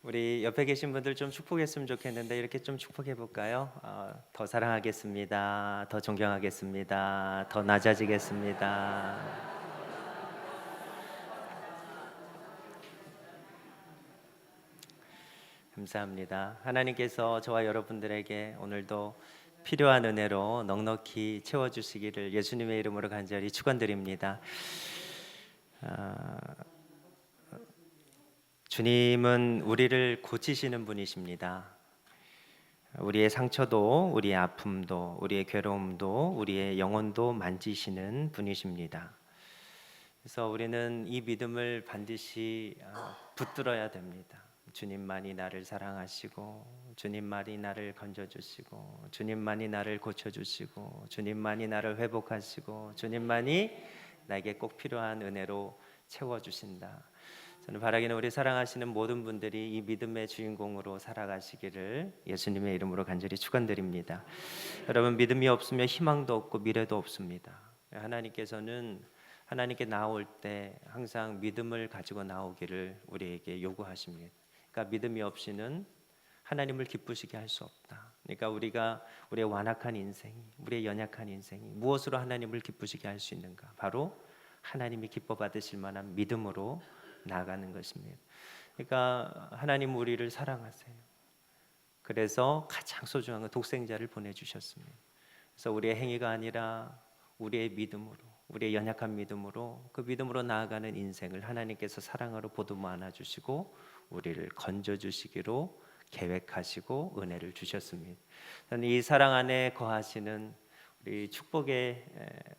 우리 옆에 계신 분들 좀 축복했으면 좋겠는데 이렇게 좀 축복해 볼까요? 더 사랑하겠습니다. 더 존경하겠습니다. 더 낮아지겠습니다. 감사합니다. 하나님께서 저와 여러분들에게 오늘도 필요한 은혜로 넉넉히 채워주시기를 예수님의 이름으로 간절히 축원드립니다. 아, 주님은 우리를 고치시는 분이십니다. 우리의 상처도, 우리의 아픔도, 우리의 괴로움도, 우리의 영혼도 만지시는 분이십니다. 그래서 우리는 이 믿음을 반드시 붙들어야 됩니다. 주님만이 나를 사랑하시고, 주님만이 나를 건져주시고, 주님만이 나를 고쳐주시고, 주님만이 나를 회복하시고, 주님만이 나에게 꼭 필요한 은혜로 채워주신다. 저는 바라기는 우리 사랑하시는 모든 분들이 이 믿음의 주인공으로 살아가시기를 예수님의 이름으로 간절히 축원드립니다. 여러분, 믿음이 없으면 희망도 없고 미래도 없습니다. 하나님께서는 하나님께 나올 때 항상 믿음을 가지고 나오기를 우리에게 요구하십니다. 그러니까 믿음이 없이는 하나님을 기쁘시게 할 수 없다. 그러니까 우리가 우리의 완악한 인생, 우리의 연약한 인생이 무엇으로 하나님을 기쁘시게 할 수 있는가? 바로 하나님이 기뻐 받으실 만한 믿음으로 나아가는 것입니다. 그러니까 하나님 우리를 사랑하세요. 그래서 가장 소중한 건 독생자를 보내주셨습니다. 그래서 우리의 행위가 아니라 우리의 믿음으로, 우리의 연약한 믿음으로, 그 믿음으로 나아가는 인생을 하나님께서 사랑으로 보듬어 안아주시고 우리를 건져주시기로 계획하시고 은혜를 주셨습니다. 저는 이 사랑 안에 거하시는 우리 축복의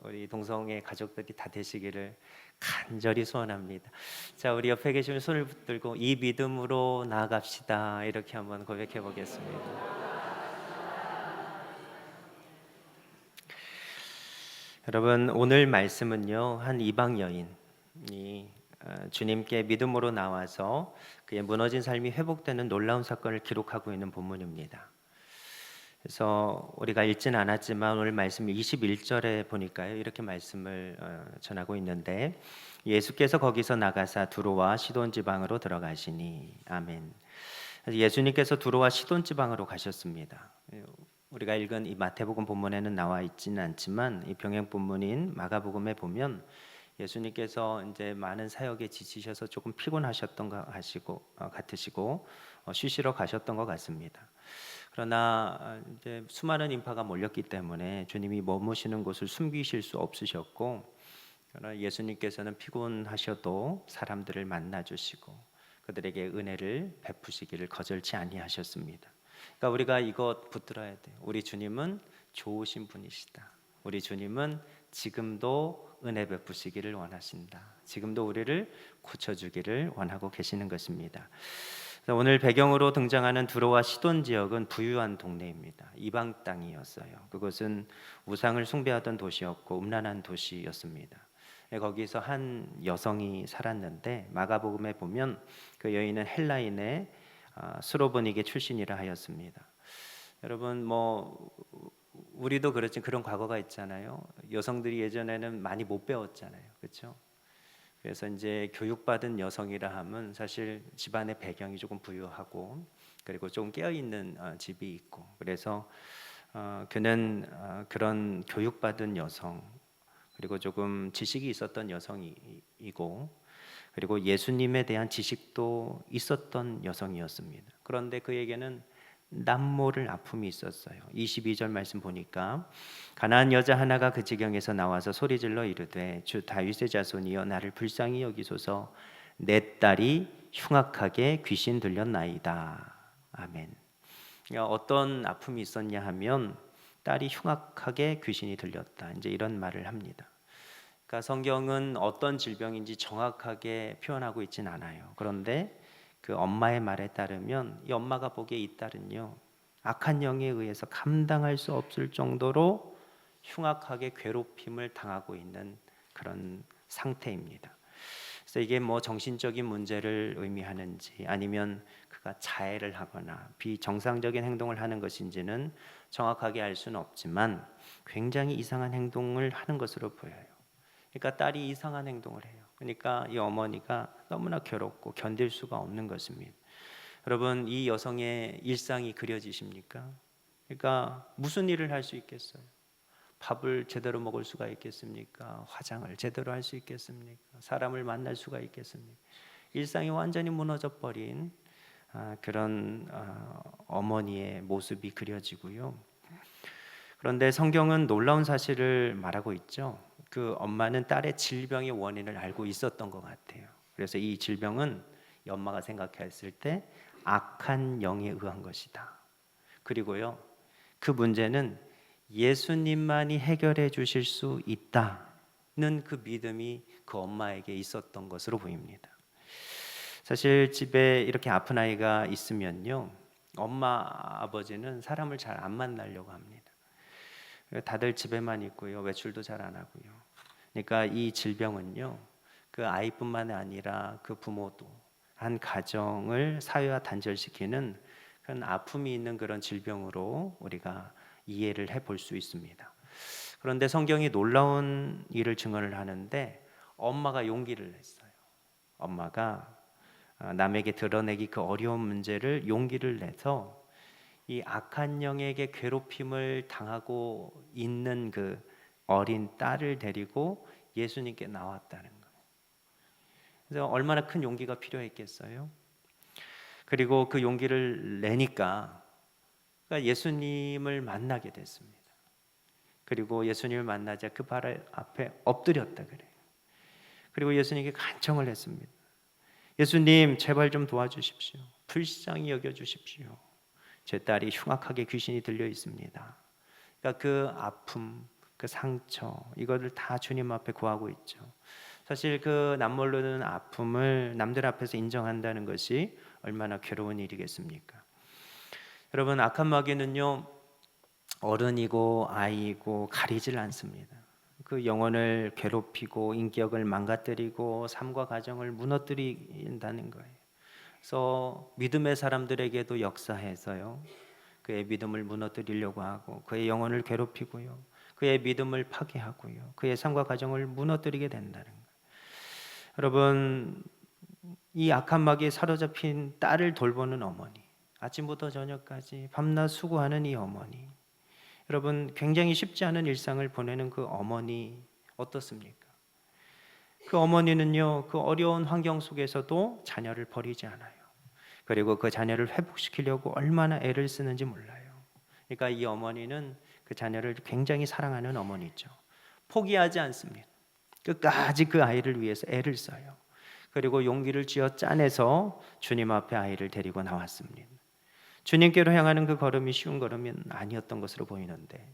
우리 동성애 가족들이 다 되시기를 간절히 소원합니다. 자, 우리 옆에 계시면 손을 붙들고 이 믿음으로 나아갑시다. 이렇게 한번 고백해 보겠습니다. 여러분, 오늘 말씀은요, 한 이방 여인이 주님께 믿음으로 나와서 그의 무너진 삶이 회복되는 놀라운 사건을 기록하고 있는 본문입니다. 그래서 우리가 읽진 않았지만 오늘 말씀 21절에 보니까요, 이렇게 말씀을 전하고 있는데, 예수께서 거기서 나가사 두로와 시돈 지방으로 들어가시니. 아멘. 예수님께서 두로와 시돈 지방으로 가셨습니다. 우리가 읽은 이 마태복음 본문에는 나와 있지는 않지만 이 병행 본문인 마가복음에 보면 예수님께서 이제 많은 사역에 지치셔서 조금 피곤하셨던 것 같으시고 쉬시러 가셨던 것 같습니다. 그러나 이제 수많은 인파가 몰렸기 때문에 주님이 머무시는 곳을 숨기실 수 없으셨고, 그러나 예수님께서는 피곤하셔도 사람들을 만나 주시고 그들에게 은혜를 베푸시기를 거절치 아니하셨습니다. 그러니까 우리가 이것 붙들어야 돼요. 우리 주님은 좋으신 분이시다. 우리 주님은 지금도 은혜 베푸시기를 원하신다. 지금도 우리를 고쳐주기를 원하고 계시는 것입니다. 오늘 배경으로 등장하는 두로와 시돈 지역은 부유한 동네입니다. 이방 땅이었어요. 그것은 우상을 숭배하던 도시였고 음란한 도시였습니다. 거기서 한 여성이 살았는데 마가복음에 보면 그 여인은 헬라인의 스로보니게 출신이라 하였습니다. 여러분, 뭐 우리도 그렇지만 그런 과거가 있잖아요. 여성들이 예전에는 많이 못 배웠잖아요, 그렇죠? 그래서 이제 교육받은 여성이라 하면 사실 집안의 배경이 조금 부유하고 그리고 좀 깨어있는 집이 있고, 그래서 그는 그런 교육받은 여성, 그리고 조금 지식이 있었던 여성이고, 그리고 예수님에 대한 지식도 있었던 여성이었습니다. 그런데 그에게는 남모를 아픔이 있었어요. 22절 말씀 보니까 가나안 여자 하나가 그 지경에서 나와서 소리질러 이르되 주 다윗의 자손이여 나를 불쌍히 여기소서, 내 딸이 흉악하게 귀신 들렸나이다. 아멘. 어떤 아픔이 있었냐 하면 딸이 흉악하게 귀신이 들렸다, 이제 이런 말을 합니다. 그러니까 성경은 어떤 질병인지 정확하게 표현하고 있진 않아요. 그런데 그 엄마의 말에 따르면 이 엄마가 보기에 이 딸은요, 악한 영에 의해서 감당할 수 없을 정도로 흉악하게 괴롭힘을 당하고 있는 그런 상태입니다. 그래서 이게 뭐 정신적인 문제를 의미하는지 아니면 그가 자해를 하거나 비정상적인 행동을 하는 것인지는 정확하게 알 수는 없지만 굉장히 이상한 행동을 하는 것으로 보여요. 그러니까 딸이 이상한 행동을 해요. 그러니까 이 어머니가 너무나 괴롭고 견딜 수가 없는 것입니다. 여러분, 이 여성의 일상이 그려지십니까? 그러니까 무슨 일을 할 수 있겠어요? 밥을 제대로 먹을 수가 있겠습니까? 화장을 제대로 할 수 있겠습니까? 사람을 만날 수가 있겠습니까? 일상이 완전히 무너져 버린 그런 어머니의 모습이 그려지고요. 그런데 성경은 놀라운 사실을 말하고 있죠. 그 엄마는 딸의 질병의 원인을 알고 있었던 것 같아요. 그래서 이 질병은 이 엄마가 생각했을 때 악한 영에 의한 것이다. 그리고요, 그 문제는 예수님만이 해결해 주실 수 있다는 그 믿음이 그 엄마에게 있었던 것으로 보입니다. 사실 집에 이렇게 아픈 아이가 있으면요, 엄마 아버지는 사람을 잘 안 만나려고 합니다. 다들 집에만 있고요, 외출도 잘 안 하고요. 그러니까 이 질병은요, 그 아이뿐만 아니라 그 부모도 한 가정을 사회화 단절시키는 그런 아픔이 있는 그런 질병으로 우리가 이해를 해볼 수 있습니다. 그런데 성경이 놀라운 일을 증언을 하는데 엄마가 용기를 냈어요. 엄마가 남에게 드러내기 그 어려운 문제를 용기를 내서 이 악한 영에게 괴롭힘을 당하고 있는 그 어린 딸을 데리고 예수님께 나왔다는 거예요. 그래서 얼마나 큰 용기가 필요했겠어요? 그리고 그 용기를 내니까 그러니까 예수님을 만나게 됐습니다. 그리고 예수님을 만나자 그 발 앞에 엎드렸다 그래요. 그리고 예수님께 간청을 했습니다. 예수님, 제발 좀 도와주십시오. 불쌍히 여겨주십시오. 제 딸이 흉악하게 귀신이 들려 있습니다. 그러니까 그 아픔, 그 상처, 이거를 다 주님 앞에 구하고 있죠. 사실 그 남모르는 아픔을 남들 앞에서 인정한다는 것이 얼마나 괴로운 일이겠습니까? 여러분, 악한 마귀는요, 어른이고 아이고 가리질 않습니다. 그 영혼을 괴롭히고 인격을 망가뜨리고 삶과 가정을 무너뜨린다는 거예요. 그래서 믿음의 사람들에게도 역사해서요, 그의 믿음을 무너뜨리려고 하고 그의 영혼을 괴롭히고요, 그의 믿음을 파괴하고요, 그의 삶과 가정을 무너뜨리게 된다는 거예요. 여러분, 이 악한 마귀에 사로잡힌 딸을 돌보는 어머니, 아침부터 저녁까지 밤낮 수고하는 이 어머니, 여러분, 굉장히 쉽지 않은 일상을 보내는 그 어머니 어떻습니까? 그 어머니는요, 그 어려운 환경 속에서도 자녀를 버리지 않아요. 그리고 그 자녀를 회복시키려고 얼마나 애를 쓰는지 몰라요. 그러니까 이 어머니는 그 자녀를 굉장히 사랑하는 어머니죠. 포기하지 않습니다. 끝까지 그 아이를 위해서 애를 써요. 그리고 용기를 쥐어 짜내서 주님 앞에 아이를 데리고 나왔습니다. 주님께로 향하는 그 걸음이 쉬운 걸음이 아니었던 것으로 보이는데,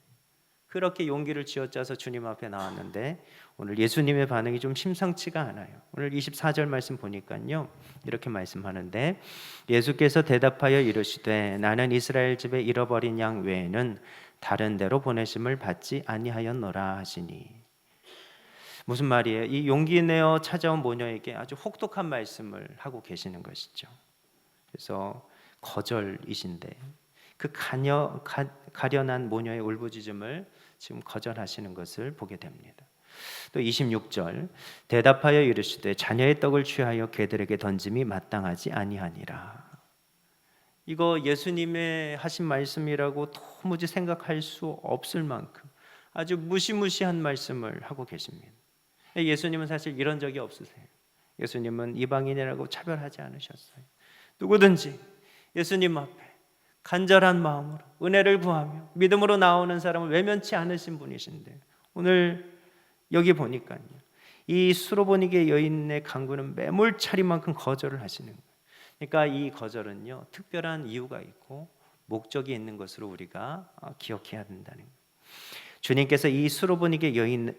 그렇게 용기를 쥐어짜서 주님 앞에 나왔는데 오늘 예수님의 반응이 좀 심상치가 않아요. 오늘 24절 말씀 보니까요, 이렇게 말씀하는데 예수께서 대답하여 이르시되 나는 이스라엘 집에 잃어버린 양 외에는 다른 데로 보내심을 받지 아니하였노라 하시니. 무슨 말이에요? 이 용기 내어 찾아온 모녀에게 아주 혹독한 말씀을 하고 계시는 것이죠. 그래서 거절이신데 그 가련한 모녀의 울부짖음을 지금 거절하시는 것을 보게 됩니다. 또 26절 대답하여 이르시되 자녀의 떡을 취하여 개들에게 던짐이 마땅하지 아니하니라. 이거 예수님의 하신 말씀이라고 도무지 생각할 수 없을 만큼 아주 무시무시한 말씀을 하고 계십니다. 예수님은 사실 이런 적이 없으세요. 예수님은 이방인이라고 차별하지 않으셨어요. 누구든지 예수님 앞에 간절한 마음으로 은혜를 구하며 믿음으로 나오는 사람을 외면치 않으신 분이신데, 오늘 여기 보니까요, 이 수로보니게 여인의 강구는 매몰차리만큼 거절을 하시는 거예요. 그러니까 이 거절은요, 특별한 이유가 있고 목적이 있는 것으로 우리가 기억해야 된다는 거예요. 주님께서 이 수로보니게 여인을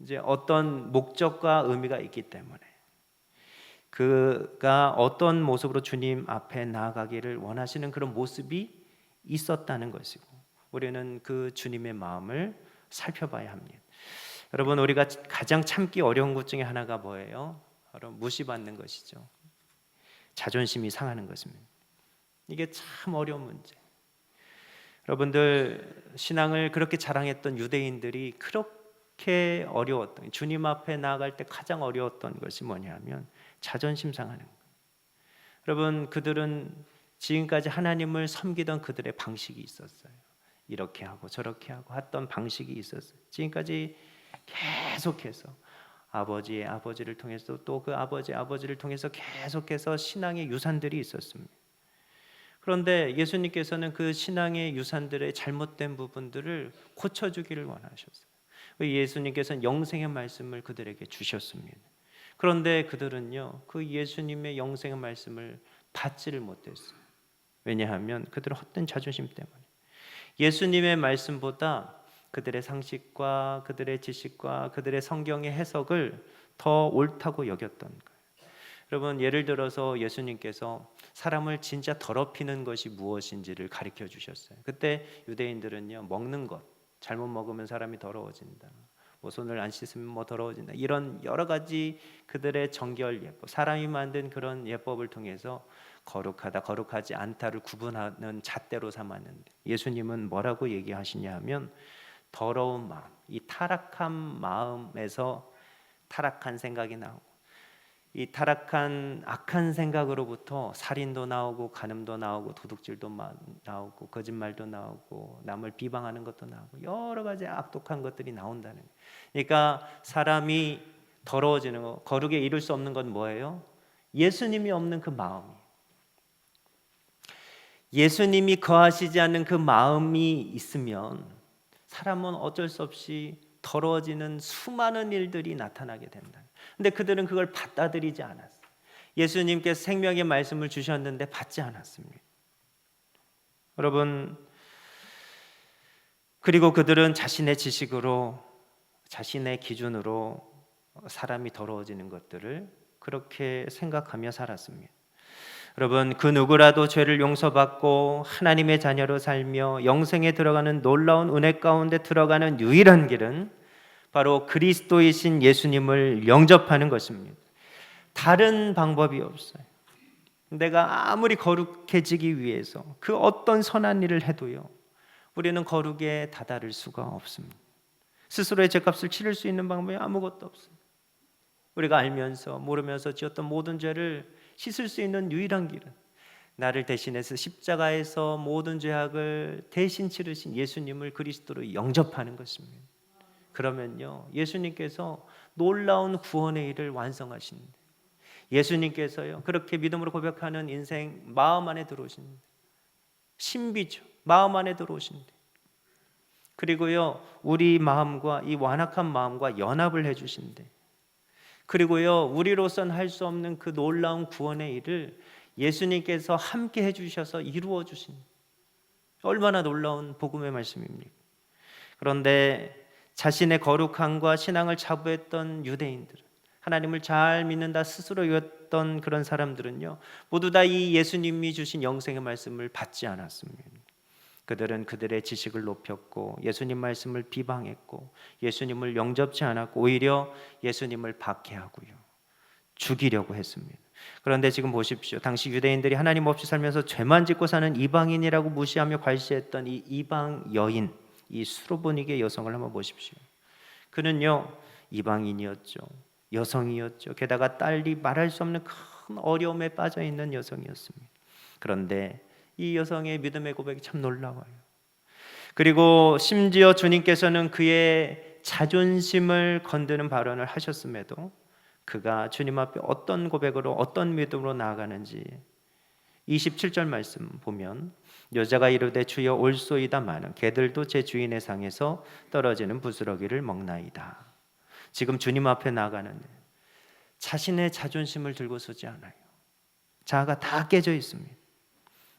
이제 어떤 목적과 의미가 있기 때문에 그가 어떤 모습으로 주님 앞에 나아가기를 원하시는 그런 모습이 있었다는 것이고, 우리는 그 주님의 마음을 살펴봐야 합니다. 여러분, 우리가 가장 참기 어려운 것 중에 하나가 뭐예요? 바로 무시받는 것이죠. 자존심이 상하는 것입니다. 이게 참 어려운 문제. 여러분들, 신앙을 그렇게 자랑했던 유대인들이 그렇게 어려웠던, 주님 앞에 나아갈 때 가장 어려웠던 것이 뭐냐면 자존심 상하는 거예요. 여러분, 그들은 지금까지 하나님을 섬기던 그들의 방식이 있었어요. 이렇게 하고 저렇게 하고 했던 방식이 있었어요. 지금까지 계속해서 아버지의 아버지를 통해서 또 그 아버지의 아버지를 통해서 계속해서 신앙의 유산들이 있었습니다. 그런데 예수님께서는 그 신앙의 유산들의 잘못된 부분들을 고쳐주기를 원하셨어요. 예수님께서는 영생의 말씀을 그들에게 주셨습니다. 그런데 그들은요, 그 예수님의 영생의 말씀을 받지를 못했어요. 왜냐하면 그들은 헛된 자존심 때문에 예수님의 말씀보다 그들의 상식과 그들의 지식과 그들의 성경의 해석을 더 옳다고 여겼던 거예요. 여러분, 예를 들어서 예수님께서 사람을 진짜 더럽히는 것이 무엇인지를 가르쳐 주셨어요. 그때 유대인들은요, 먹는 것, 잘못 먹으면 사람이 더러워진다, 뭐 손을 안 씻으면 뭐 더러워진다, 이런 여러 가지 그들의 정결 예법, 사람이 만든 그런 예법을 통해서 거룩하다 거룩하지 않다를 구분하는 잣대로 삼았는데, 예수님은 뭐라고 얘기하시냐 하면 더러운 마음, 이 타락한 마음에서 타락한 생각이 나오고, 이 타락한 악한 생각으로부터 살인도 나오고 간음도 나오고 도둑질도 나오고 거짓말도 나오고 남을 비방하는 것도 나오고 여러 가지 악독한 것들이 나온다는 거예요. 그러니까 사람이 더러워지는 거, 거룩에 이룰 수 없는 건 뭐예요? 예수님이 없는 그 마음이, 예수님이 거하시지 않는 그 마음이 있으면 사람은 어쩔 수 없이 더러워지는 수많은 일들이 나타나게 된다. 근데 그들은 그걸 받아들이지 않았어요. 예수님께서 생명의 말씀을 주셨는데 받지 않았습니다. 여러분, 그리고 그들은 자신의 지식으로, 자신의 기준으로 사람이 더러워지는 것들을 그렇게 생각하며 살았습니다. 여러분, 그 누구라도 죄를 용서받고 하나님의 자녀로 살며 영생에 들어가는 놀라운 은혜 가운데 들어가는 유일한 길은 바로 그리스도이신 예수님을 영접하는 것입니다. 다른 방법이 없어요. 내가 아무리 거룩해지기 위해서 그 어떤 선한 일을 해도요, 우리는 거룩에 다다를 수가 없습니다. 스스로의 죄값을 치를 수 있는 방법이 아무것도 없어요. 우리가 알면서 모르면서 지었던 모든 죄를 씻을 수 있는 유일한 길은 나를 대신해서 십자가에서 모든 죄악을 대신 치르신 예수님을 그리스도로 영접하는 것입니다. 그러면요, 예수님께서 놀라운 구원의 일을 완성하십니다. 예수님께서요, 그렇게 믿음으로 고백하는 인생 마음 안에 들어오십니다. 신비죠. 마음 안에 들어오십니다. 그리고요, 우리 마음과 이 완악한 마음과 연합을 해주신대. 그리고요, 우리로서는 할 수 없는 그 놀라운 구원의 일을 예수님께서 함께 해주셔서 이루어 주신, 얼마나 놀라운 복음의 말씀입니까? 그런데 자신의 거룩함과 신앙을 자부했던 유대인들은, 하나님을 잘 믿는다 스스로 여겼던 그런 사람들은요, 모두 다 이 예수님이 주신 영생의 말씀을 받지 않았습니다. 그들은 그들의 지식을 높였고 예수님 말씀을 비방했고 예수님을 영접치 않았고 오히려 예수님을 박해하고요, 죽이려고 했습니다. 그런데 지금 보십시오. 당시 유대인들이 하나님 없이 살면서 죄만 짓고 사는 이방인이라고 무시하며 괄시했던 이 이방 여인, 이 수로보니게 여성을 한번 보십시오. 그는요, 이방인이었죠. 여성이었죠. 게다가 딸이 말할 수 없는 큰 어려움에 빠져 있는 여성이었습니다. 그런데 이 여성의 믿음의 고백이 참 놀라워요. 그리고 심지어 주님께서는 그의 자존심을 건드는 발언을 하셨음에도 그가 주님 앞에 어떤 고백으로 어떤 믿음으로 나아가는지 27절 말씀 보면, 여자가 이르되 주여 올소이다마는 개들도 제 주인의 상에서 떨어지는 부스러기를 먹나이다. 지금 주님 앞에 나아가는데 자신의 자존심을 들고 서지 않아요. 자아가 다 깨져 있습니다.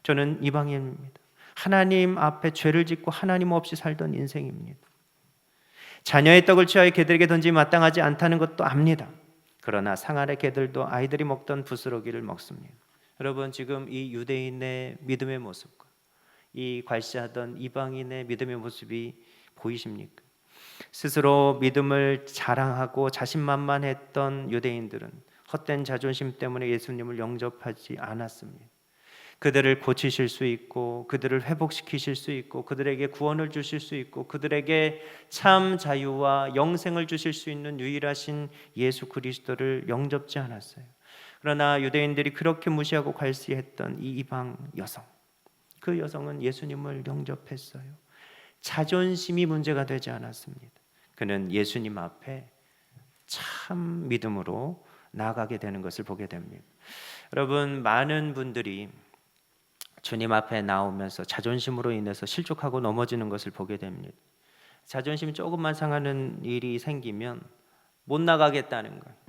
저는 이방인입니다. 하나님 앞에 죄를 짓고 하나님 없이 살던 인생입니다. 자녀의 떡을 취하여 개들에게 던지기 마땅하지 않다는 것도 압니다. 그러나 상 아래 개들도 아이들이 먹던 부스러기를 먹습니다. 여러분, 지금 이 유대인의 믿음의 모습과 이 괄시하던 이방인의 믿음의 모습이 보이십니까? 스스로 믿음을 자랑하고 자신만만했던 유대인들은 헛된 자존심 때문에 예수님을 영접하지 않았습니다. 그들을 고치실 수 있고 그들을 회복시키실 수 있고 그들에게 구원을 주실 수 있고 그들에게 참 자유와 영생을 주실 수 있는 유일하신 예수 그리스도를 영접지 않았어요. 그러나 유대인들이 그렇게 무시하고 괄시했던 이 이방 여성, 그 여성은 예수님을 영접했어요. 자존심이 문제가 되지 않았습니다. 그는 예수님 앞에 참 믿음으로 나아가게 되는 것을 보게 됩니다. 여러분, 많은 분들이 주님 앞에 나오면서 자존심으로 인해서 실족하고 넘어지는 것을 보게 됩니다. 자존심이 조금만 상하는 일이 생기면 못 나가겠다는 것,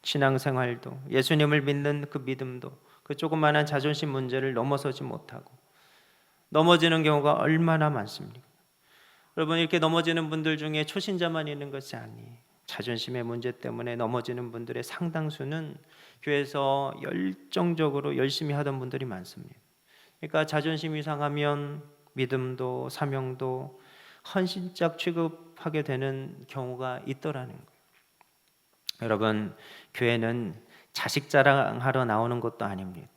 신앙생활도 예수님을 믿는 그 믿음도 그 조그마한 자존심 문제를 넘어서지 못하고 넘어지는 경우가 얼마나 많습니까? 여러분, 이렇게 넘어지는 분들 중에 초신자만 있는 것이 아니에요. 자존심의 문제 때문에 넘어지는 분들의 상당수는 교회에서 열정적으로 열심히 하던 분들이 많습니다. 그러니까 자존심이 상하면 믿음도 사명도 헌신짝 취급하게 되는 경우가 있더라는 거예요. 여러분, 교회는 자식 자랑하러 나오는 것도 아닙니다.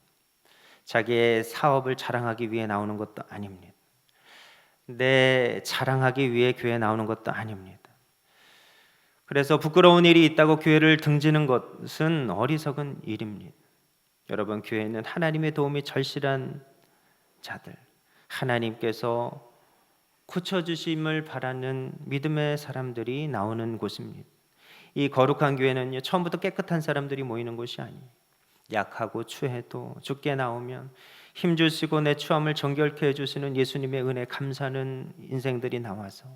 자기의 사업을 자랑하기 위해 나오는 것도 아닙니다. 내 자랑하기 위해 교회에 나오는 것도 아닙니다. 그래서 부끄러운 일이 있다고 교회를 등지는 것은 어리석은 일입니다. 여러분, 교회는 하나님의 도움이 절실한 자들, 하나님께서 고쳐주심을 바라는 믿음의 사람들이 나오는 곳입니다. 이 거룩한 교회는요, 처음부터 깨끗한 사람들이 모이는 곳이 아니에요. 약하고 추해도 주께 나오면 힘주시고 내 추함을 정결케 해주시는 예수님의 은혜 감사하는 인생들이 나와서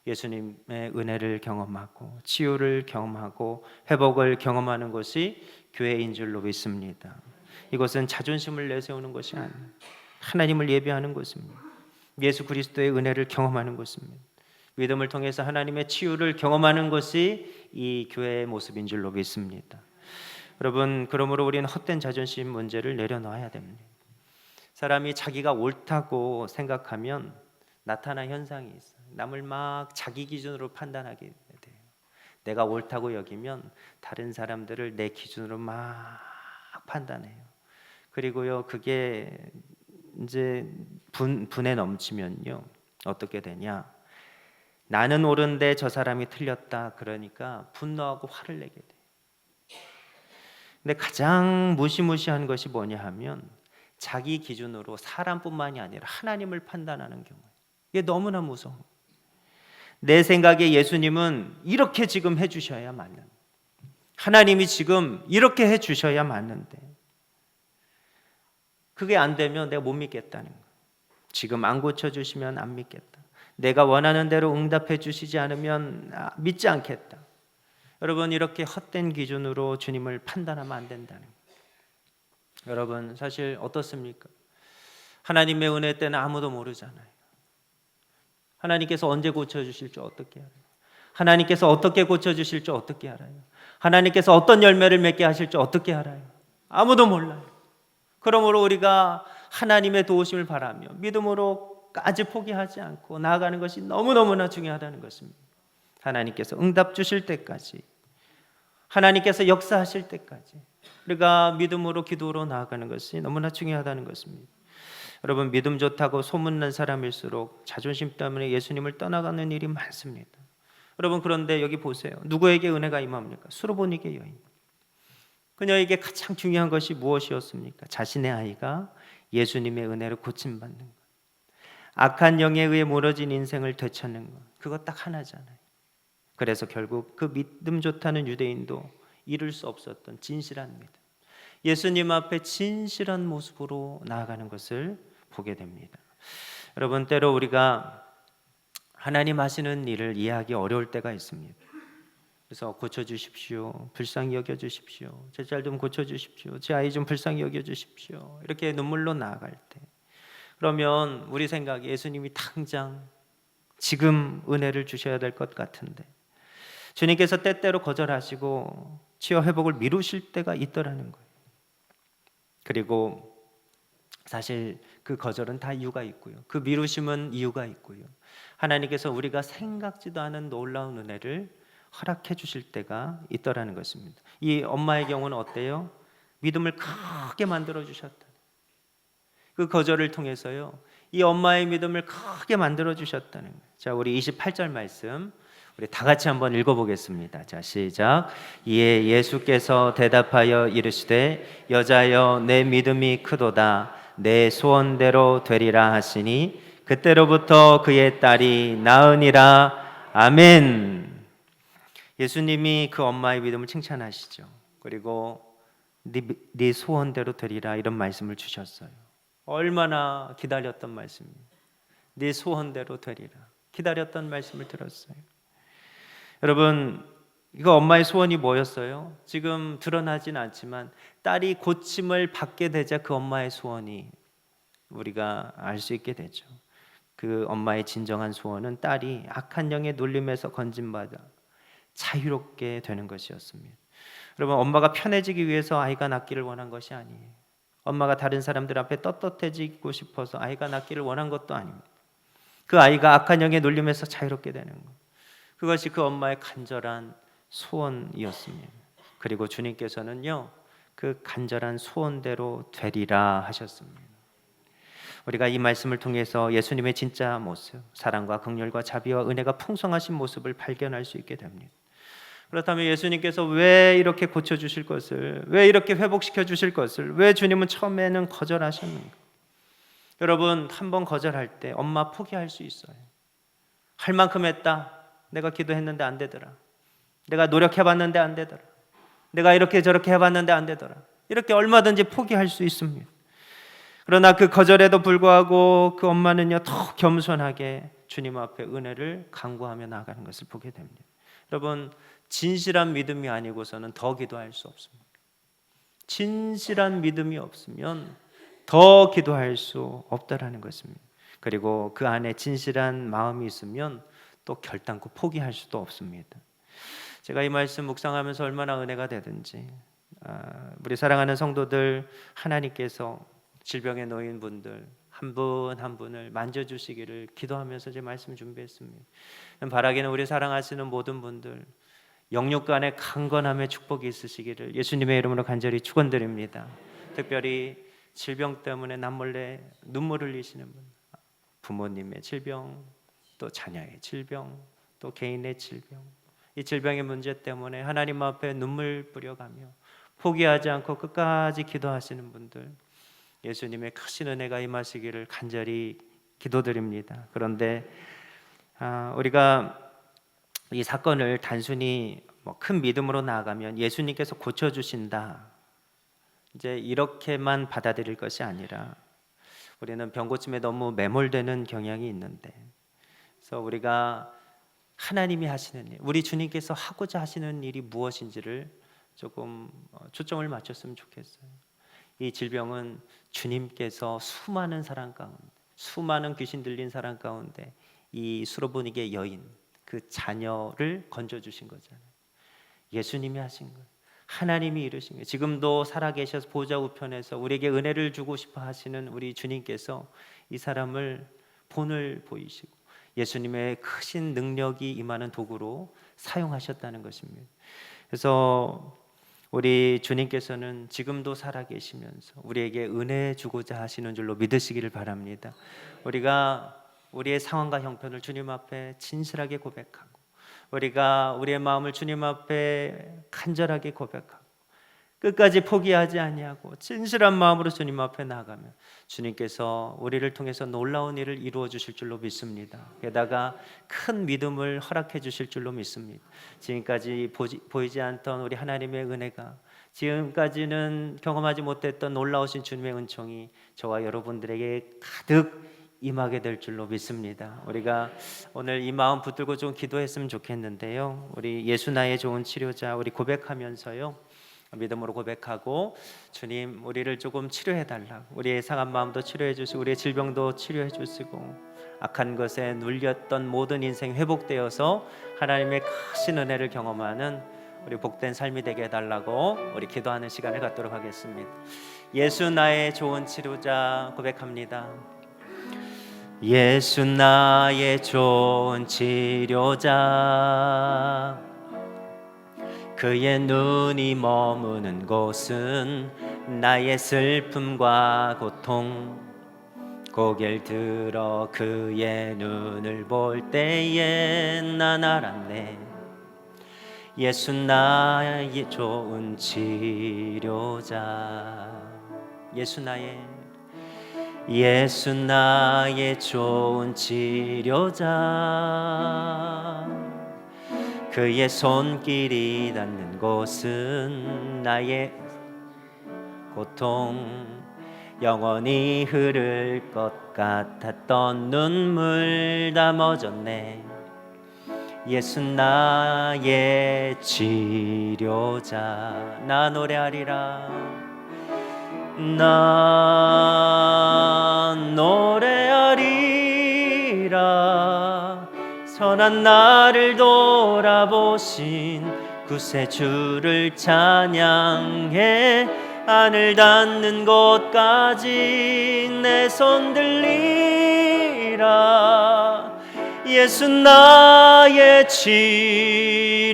예수님의 은혜를 경험하고 치유를 경험하고 회복을 경험하는 것이 교회인 줄로 믿습니다. 이것은 자존심을 내세우는 것이 아니에요. 하나님을 예배하는 것입니다. 예수 그리스도의 은혜를 경험하는 것입니다. 믿음을 통해서 하나님의 치유를 경험하는 것이 이 교회의 모습인 줄로 믿습니다. 여러분, 그러므로 우리는 헛된 자존심 문제를 내려놔야 됩니다. 사람이 자기가 옳다고 생각하면 나타난 현상이 있어요. 남을 막 자기 기준으로 판단하게 돼요. 내가 옳다고 여기면 다른 사람들을 내 기준으로 막 판단해요. 그리고요, 그게 이제 분에 넘치면요, 어떻게 되냐? 나는 옳은데 저 사람이 틀렸다. 그러니까 분노하고 화를 내게 돼요. 근데 가장 무시무시한 것이 뭐냐 하면 자기 기준으로 사람뿐만이 아니라 하나님을 판단하는 경우. 이게 너무나 무서워. 내 생각에 예수님은 이렇게 지금 해주셔야 맞는, 하나님이 지금 이렇게 해주셔야 맞는데 그게 안 되면 내가 못 믿겠다는 거예요. 지금 안 고쳐주시면 안 믿겠다. 내가 원하는 대로 응답해 주시지 않으면 믿지 않겠다. 여러분, 이렇게 헛된 기준으로 주님을 판단하면 안 된다는 거예요. 여러분, 사실 어떻습니까? 하나님의 은혜 때는 아무도 모르잖아요. 하나님께서 언제 고쳐주실 줄 어떻게 알아요? 하나님께서 어떻게 고쳐주실 줄 어떻게 알아요? 하나님께서 어떤 열매를 맺게 하실 줄 어떻게 알아요? 아무도 몰라요. 그러므로 우리가 하나님의 도우심을 바라며 믿음으로까지 포기하지 않고 나아가는 것이 너무너무나 중요하다는 것입니다. 하나님께서 응답 주실 때까지, 하나님께서 역사하실 때까지 우리가 믿음으로 기도로 나아가는 것이 너무나 중요하다는 것입니다. 여러분, 믿음 좋다고 소문난 사람일수록 자존심 때문에 예수님을 떠나가는 일이 많습니다. 여러분, 그런데 여기 보세요. 누구에게 은혜가 임합니까? 수르보니게 여인. 그녀에게 가장 중요한 것이 무엇이었습니까? 자신의 아이가 예수님의 은혜로 고침받는 것, 악한 영에 의해 무너진 인생을 되찾는 것, 그거 딱 하나잖아요. 그래서 결국 그 믿음 좋다는 유대인도 이룰 수 없었던 진실한 믿음, 예수님 앞에 진실한 모습으로 나아가는 것을 보게 됩니다. 여러분, 때로 우리가 하나님 하시는 일을 이해하기 어려울 때가 있습니다. 그래서 고쳐주십시오, 불쌍히 여겨주십시오, 제 잘 좀 고쳐주십시오, 제 아이 좀 불쌍히 여겨주십시오, 이렇게 눈물로 나아갈 때, 그러면 우리 생각에 예수님이 당장 지금 은혜를 주셔야 될 것 같은데 주님께서 때때로 거절하시고 치유 회복을 미루실 때가 있더라는 거예요. 그리고 사실 그 거절은 다 이유가 있고요, 그 미루심은 이유가 있고요, 하나님께서 우리가 생각지도 않은 놀라운 은혜를 허락해 주실 때가 있더라는 것입니다. 이 엄마의 경우는 어때요? 믿음을 크게 만들어 주셨다. 그 거절을 통해서요, 이 엄마의 믿음을 크게 만들어 주셨다는 거예요. 자, 우리 28절 말씀 우리 다 같이 한번 읽어보겠습니다. 자, 시작. 이에 예수께서 대답하여 이르시되 여자여 내 믿음이 크도다. 내 소원대로 되리라 하시니 그때로부터 그의 딸이 나으니라. 아멘. 예수님이 그 엄마의 믿음을 칭찬하시죠. 그리고 네 소원대로 되리라 이런 말씀을 주셨어요. 얼마나 기다렸던 말씀입니다. 네 소원대로 되리라. 기다렸던 말씀을 들었어요. 여러분, 이거 엄마의 소원이 뭐였어요? 지금 드러나진 않지만 딸이 고침을 받게 되자 그 엄마의 소원이 우리가 알 수 있게 되죠. 그 엄마의 진정한 소원은 딸이 악한 영의 눌림에서 건진받아 자유롭게 되는 것이었습니다. 여러분, 엄마가 편해지기 위해서 아이가 낳기를 원한 것이 아니에요. 엄마가 다른 사람들 앞에 떳떳해지고 싶어서 아이가 낳기를 원한 것도 아닙니다. 그 아이가 악한 영의 눌림에서 자유롭게 되는 것, 그것이 그 엄마의 간절한 소원이었습니다. 그리고 주님께서는요, 그 간절한 소원대로 되리라 하셨습니다. 우리가 이 말씀을 통해서 예수님의 진짜 모습, 사랑과 긍휼과 자비와 은혜가 풍성하신 모습을 발견할 수 있게 됩니다. 그렇다면 예수님께서 왜 이렇게 고쳐주실 것을, 왜 이렇게 회복시켜 주실 것을, 왜 주님은 처음에는 거절하셨는가? 여러분, 한번 거절할 때 엄마 포기할 수 있어요. 할 만큼 했다. 내가 기도했는데 안 되더라. 내가 노력해봤는데 안 되더라. 내가 이렇게 저렇게 해봤는데 안 되더라. 이렇게 얼마든지 포기할 수 있습니다. 그러나 그 거절에도 불구하고 그 엄마는요, 더 겸손하게 주님 앞에 은혜를 간구하며 나아가는 것을 보게 됩니다. 여러분, 진실한 믿음이 아니고서는 더 기도할 수 없습니다. 진실한 믿음이 없으면 더 기도할 수 없다라는 것입니다. 그리고 그 안에 진실한 마음이 있으면 또 결단코 포기할 수도 없습니다. 제가 이 말씀 묵상하면서 얼마나 은혜가 되든지, 우리 사랑하는 성도들, 하나님께서 질병에 놓인 분들 한 분 한 분을 만져주시기를 기도하면서 제 말씀 준비했습니다. 바라기는 우리 사랑하시는 모든 분들 영육 간의 강건함의 축복이 있으시기를 예수님의 이름으로 간절히 축원드립니다. 특별히 질병 때문에 남몰래 눈물 흘리시는 분, 부모님의 질병, 또 자녀의 질병, 또 개인의 질병, 이 질병의 문제 때문에 하나님 앞에 눈물 뿌려가며 포기하지 않고 끝까지 기도하시는 분들, 예수님의 크신 은혜가 임하시기를 간절히 기도드립니다. 그런데 우리가 이 사건을 단순히 큰 믿음으로 나아가면 예수님께서 고쳐주신다, 이제 이렇게만 받아들일 것이 아니라 우리는 병고침에 너무 매몰되는 경향이 있는데, 그래서 우리가 하나님이 하시는 일, 우리 주님께서 하고자 하시는 일이 무엇인지를 조금 초점을 맞췄으면 좋겠어요. 이 질병은 주님께서 수많은 사람 가운데, 수많은 귀신 들린 사람 가운데 이 수로보니게 여인, 그 자녀를 건져주신 거잖아요. 예수님이 하신 거예요. 하나님이 이루신 거예요. 지금도 살아계셔서 보좌 우편에서 우리에게 은혜를 주고 싶어 하시는 우리 주님께서 이 사람을 본을 보이시고 예수님의 크신 능력이 임하는 도구로 사용하셨다는 것입니다. 그래서 우리 주님께서는 지금도 살아계시면서 우리에게 은혜 주고자 하시는 줄로 믿으시기를 바랍니다. 우리가 우리의 상황과 형편을 주님 앞에 진실하게 고백하고, 우리가 우리의 마음을 주님 앞에 간절하게 고백하고 끝까지 포기하지 아니하고 진실한 마음으로 주님 앞에 나아가면 주님께서 우리를 통해서 놀라운 일을 이루어 주실 줄로 믿습니다. 게다가 큰 믿음을 허락해 주실 줄로 믿습니다. 지금까지 보이지 않던 우리 하나님의 은혜가, 지금까지는 경험하지 못했던 놀라우신 주님의 은총이 저와 여러분들에게 가득 임하게 될 줄로 믿습니다. 우리가 오늘 이 마음 붙들고 좀 기도했으면 좋겠는데요. 우리 예수 나의 좋은 치료자, 우리 고백하면서요, 믿음으로 고백하고, 주님 우리를 조금 치료해 달라고, 우리의 상한 마음도 치료해 주시고 우리의 질병도 치료해 주시고 악한 것에 눌렸던 모든 인생 회복되어서 하나님의 크신 은혜를 경험하는 우리 복된 삶이 되게 해달라고 우리 기도하는 시간을 갖도록 하겠습니다. 예수 나의 좋은 치료자 고백합니다. 예수 나의 좋은 치료자, 그의 눈이 머무는 곳은 나의 슬픔과 고통, 고개를 들어 그의 눈을 볼 때에 난 알았네. 예수 나의 좋은 치료자. 예수 나의 좋은 치료자. 그의 손길이 닿는 곳은 나의 고통, 영원히 흐를 것 같았던 눈물 다 멎었네. 예수 나의 치료자. 나 노래하리라. 나 노래하리라. 선한 나를 돌아보신 구세주를 찬양해. 하늘 닿는 곳까지 내 손 들리라. 예수 나의 치료자.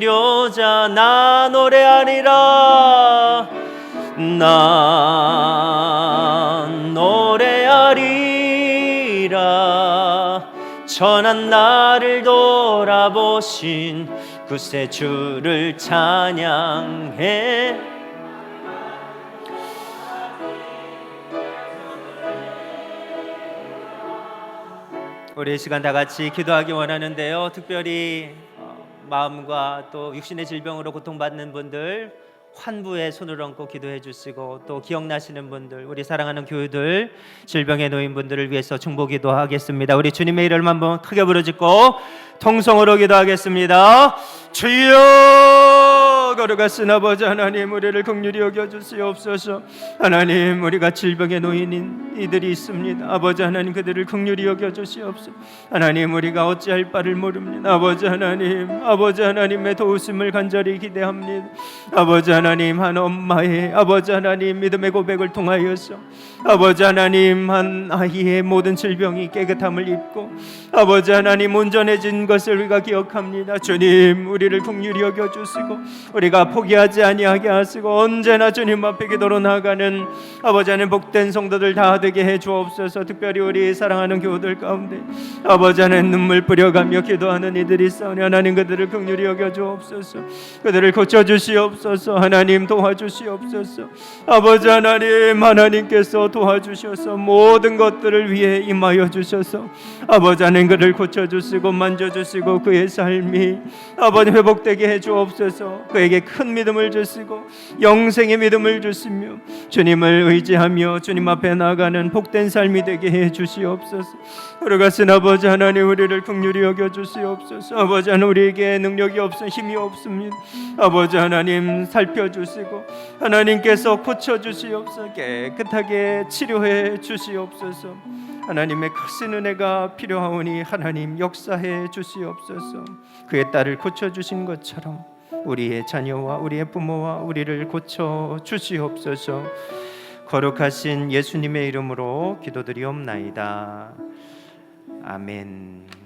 나 노래하리라. 나 노래하리라. 천한 나를 돌아보신 구세주를 찬양해. 우리 이 시간 다 같이 기도하기 원하는데요. 특별히 마음과 또 육신의 질병으로 고통받는 분들 환부에 손을 얹고 기도해 주시고, 또 기억나시는 분들, 우리 사랑하는 교우들, 질병에 놓인 분들을 위해서 중보기도 하겠습니다. 우리 주님의 이름을 한번 크게 부르짖고 통성으로 기도하겠습니다. 주여, 거룩하신 아버지 하나님, 우리를 긍휼히 여겨주시옵소서. 하나님, 우리가 질병에 놓인 이들이 있습니다. 아버지 하나님, 그들을 긍휼히 여겨주시옵소서. 하나님, 우리가 어찌할 바를 모릅니다. 아버지 하나님의 도우심을 간절히 기대합니다. 아버지 하나님, 한 엄마의 아버지 하나님 믿음의 고백을 통하여서 아버지 하나님, 한 아이의 모든 질병이 깨끗함을 입고 아버지 하나님 온전해진 것을 우리가 기억합니다. 주님, 우리를 긍휼히 여겨주시고 우리가 포기하지 아니하게 하시고 언제나 주님 앞에 기도로 나아가는 아버지 하나님 복된 성도들 다 되게 해 주옵소서. 특별히 우리 사랑하는 교우들 가운데 아버지 하나님 눈물 뿌려가며 기도하는 이들이 있사오니 하나님, 그들을 긍휼히 여겨 주옵소서. 그들을 고쳐 주시옵소서. 하나님, 도와주시옵소서. 아버지 하나님, 하나님께서 도와주셔서 모든 것들을 위해 임하여 주셔서 아버지 하나님, 그를 고쳐주시고 만져주시고 그의 삶이 아버지 회복되게 해주옵소서. 그에게 큰 믿음을 주시고 영생의 믿음을 주시며 주님을 의지하며 주님 앞에 나아가는 복된 삶이 되게 해주시옵소서. 거룩하신 아버지 하나님, 우리를 긍휼히 여겨주시옵소서. 아버지 하나님, 우리에게 능력이 없어 힘이 없습니다. 아버지 하나님, 살펴주시고 하나님께서 고쳐주시옵소서. 깨끗하게 치료해 주시옵소서. 하나님의 크신 은혜가 필요하오니 하나님 역사해 주시옵소서. 그의 딸을 고쳐주신 것처럼 우리의 자녀와 우리의 부모와 우리를 고쳐 주시옵소서. 거룩하신 예수님의 이름으로 기도드리옵나이다. 아멘.